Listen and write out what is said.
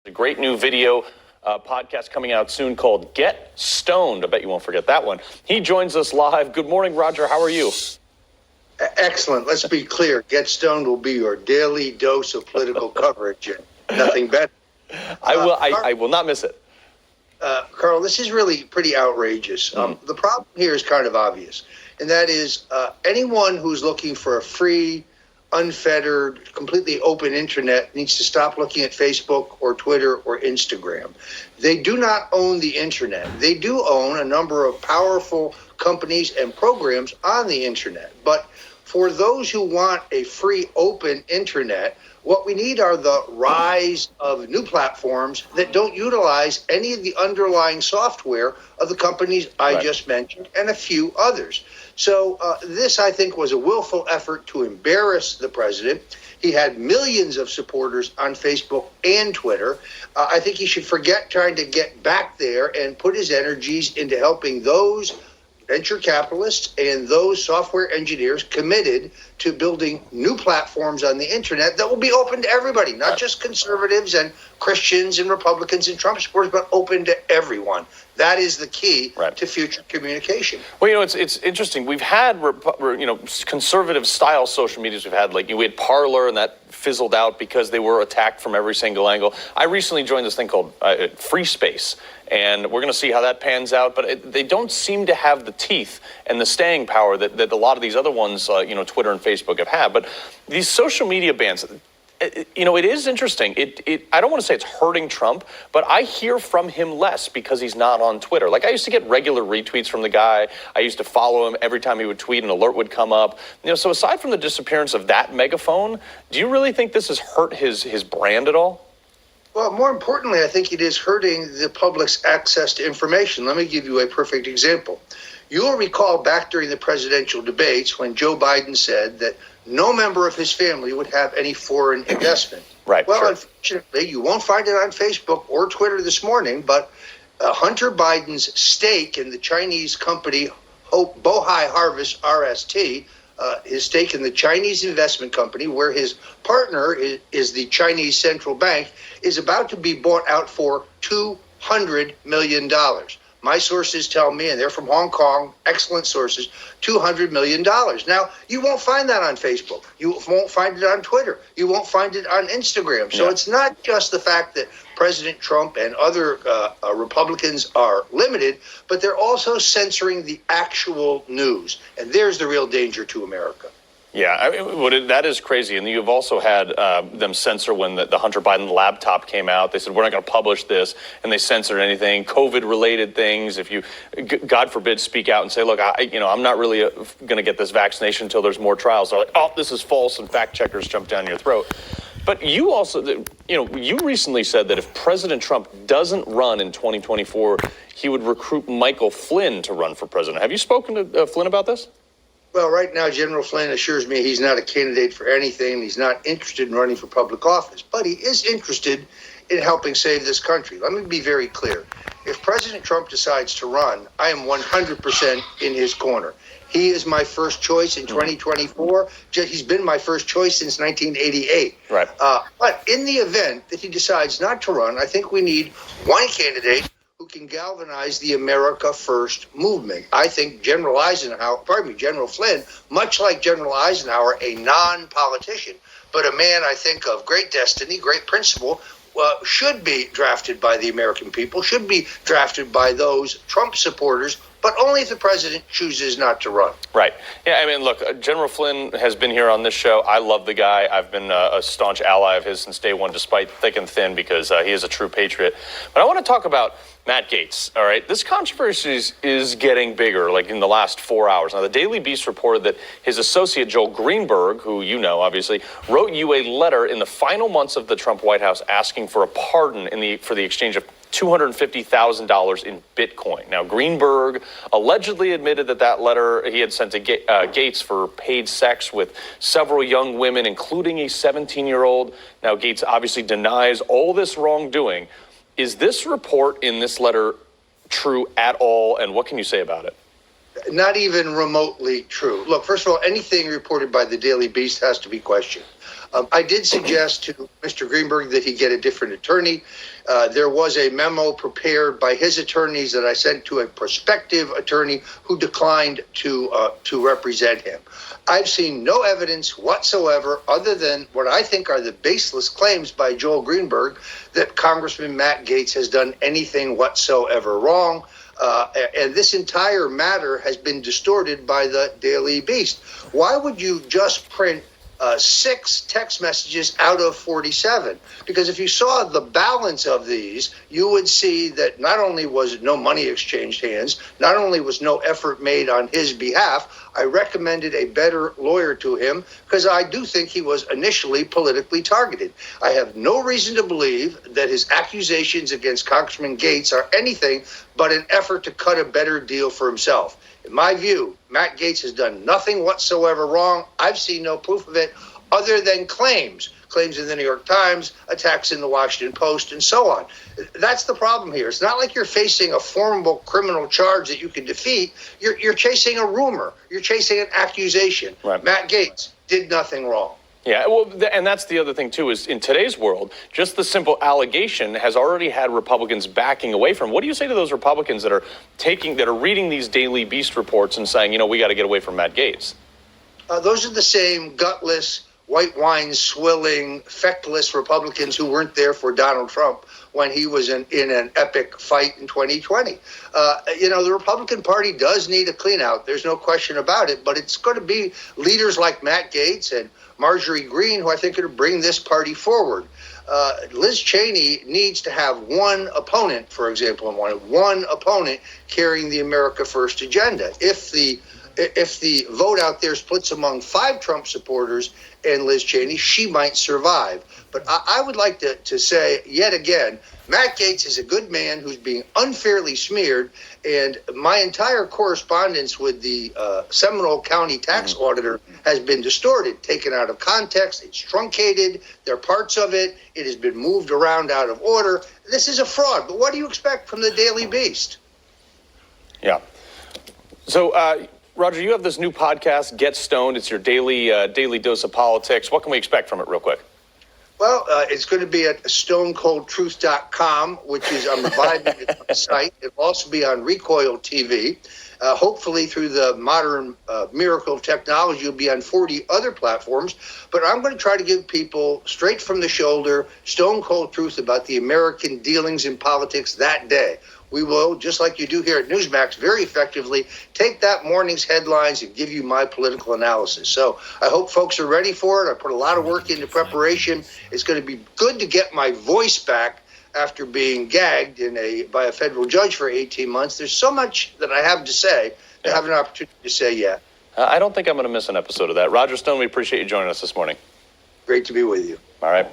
A great new video podcast coming out soon called Get Stoned. I bet you won't forget that one. He joins us live. Good morning, Roger. How are you? Excellent. Let's be clear. Get Stoned will be your daily dose of political coverage and nothing better. I will not miss it. Carl, this is really pretty outrageous. The problem here is kind of obvious, and that is anyone who's looking for a free, unfettered, completely open internet needs to stop looking at Facebook or Twitter or Instagram. They do not own the internet. They do own a number of powerful companies and programs on the internet. But for those who want a free, open internet, what we need are the rise of new platforms that don't utilize any of the underlying software of the companies I just mentioned and a few others. So this, I think, was a willful effort to embarrass the president. He had millions of supporters on Facebook and Twitter. I think he should forget trying to get back there and put his energies into helping those venture capitalists and those software engineers committed to building new platforms on the internet that will be open to everybody, not just conservatives and Christians and Republicans and Trump supporters, but open to everyone. That is the key to future communication. Well, it's interesting. We've had, conservative style social medias. We had Parler, and that fizzled out because they were attacked from every single angle. I recently joined this thing called Free Space, and we're going to see how that pans out. But they don't seem to have the teeth and the staying power that a lot of these other ones, Twitter and Facebook have had. But these social media bans, it is interesting. I don't want to say it's hurting Trump, but I hear from him less because he's not on Twitter. Like, I used to get regular retweets from the guy. I used to follow him every time he would tweet, an alert would come up. So aside from the disappearance of that megaphone, do you really think this has hurt his brand at all? Well, more importantly, I think it is hurting the public's access to information. Let me give you a perfect example. You'll recall back during the presidential debates when Joe Biden said that no member of his family would have any foreign investment. Right. Well, unfortunately, you won't find it on Facebook or Twitter this morning, but Hunter Biden's stake in the Chinese company Bohai Harvest RST, his stake in the Chinese investment company, where his partner is the Chinese central bank, is about to be bought out for $200 million. My sources tell me, and they're from Hong Kong, excellent sources, $200 million. Now, you won't find that on Facebook. You won't find it on Twitter. You won't find it on Instagram. So it's not just the fact that President Trump and other Republicans are limited, but they're also censoring the actual news. And there's the real danger to America. Yeah, that is crazy. And you've also had them censor when the Hunter Biden laptop came out. They said, we're not going to publish this. And they censored anything, COVID-related things. If you, God forbid, speak out and say, look, I'm not really going to get this vaccination until there's more trials. They're like, oh, this is false. And fact checkers jump down your throat. But you also, you recently said that if President Trump doesn't run in 2024, he would recruit Michael Flynn to run for president. Have you spoken to Flynn about this? Well, right now, General Flynn assures me he's not a candidate for anything. He's not interested in running for public office, but he is interested in helping save this country. Let me be very clear. If President Trump decides to run, I am 100% in his corner. He is my first choice in 2024. He's been my first choice since 1988. Right. But in the event that he decides not to run, I think we need one candidate who can galvanize the America First movement. I think General Flynn, much like General Eisenhower, a non-politician, but a man, I think, of great destiny, great principle, should be drafted by the American people, should be drafted by those Trump supporters, but only if the president chooses not to run. Right. Yeah, I mean, look, General Flynn has been here on this show. I love the guy. I've been a staunch ally of his since day one, despite thick and thin, because he is a true patriot. But I want to talk about Matt Gaetz, all right? This controversy is getting bigger, like in the last 4 hours. Now, the Daily Beast reported that his associate, Joel Greenberg, who you know, obviously, wrote you a letter in the final months of the Trump White House asking for a pardon for the exchange of $250,000 in Bitcoin. Now, Greenberg allegedly admitted that letter he had sent to Gaetz for paid sex with several young women, including a 17-year-old. Now, Gaetz obviously denies all this wrongdoing. Is this report in this letter true at all, and what can you say about it? Not even remotely true. Look, first of all, anything reported by the Daily Beast has to be questioned. I did suggest to Mr. Greenberg that he get a different attorney. There was a memo prepared by his attorneys that I sent to a prospective attorney who declined to represent him. I've seen no evidence whatsoever, other than what I think are the baseless claims by Joel Greenberg, that Congressman Matt Gaetz has done anything whatsoever wrong. And this entire matter has been distorted by the Daily Beast. Why would you just print 6 text messages out of 47? Because if you saw the balance of these, you would see that not only was no money exchanged hands, not only was no effort made on his behalf, I recommended a better lawyer to him because I do think he was initially politically targeted. I have no reason to believe that his accusations against Congressman Gaetz are anything but an effort to cut a better deal for himself. In my view, Matt Gaetz has done nothing whatsoever wrong. I've seen no proof of it other than claims in the New York Times, attacks in the Washington Post, and so on. That's the problem here. It's not like you're facing a formidable criminal charge that you can defeat. You're chasing a rumor. You're chasing an accusation. Right. Matt Gaetz did nothing wrong. Yeah, well, and that's the other thing, too, is in today's world, just the simple allegation has already had Republicans backing away from. What do you say to those Republicans that are reading these Daily Beast reports and saying, we got to get away from Matt Gaetz? Those are the same gutless, white wine swilling, feckless Republicans who weren't there for Donald Trump when he was in an epic fight in 2020. The Republican Party does need a clean out. There's no question about it. But it's going to be leaders like Matt Gaetz and Marjorie Greene who I think are going to bring this party forward. Liz Cheney needs to have one opponent, for example, one opponent carrying the America First agenda. If the vote out there splits among 5 Trump supporters and Liz Cheney, she might survive. But I would like to say yet again, Matt Gaetz is a good man who's being unfairly smeared, and my entire correspondence with the Seminole County tax auditor has been distorted, taken out of context. It's truncated. There are parts of it. It has been moved around out of order. This is a fraud. But what do you expect from the Daily Beast? Yeah. So, Roger, you have this new podcast, Get Stoned. It's your daily dose of politics. What can we expect from it real quick? Well, it's going to be at stonecoldtruth.com, which is I'm reviving the site. It'll also be on Recoil TV. Hopefully, through the modern miracle of technology, you'll be on 40 other platforms. But I'm going to try to give people straight from the shoulder, stone cold truth about the American dealings in politics that day. We will, just like you do here at Newsmax, very effectively take that morning's headlines and give you my political analysis. So I hope folks are ready for it. I put a lot of work into preparation. It's going to be good to get my voice back after being gagged by a federal judge for 18 months. There's so much that I have to say. I have an opportunity to say yet. I don't think I'm going to miss an episode of that. Roger Stone, we appreciate you joining us this morning. Great to be with you. All right.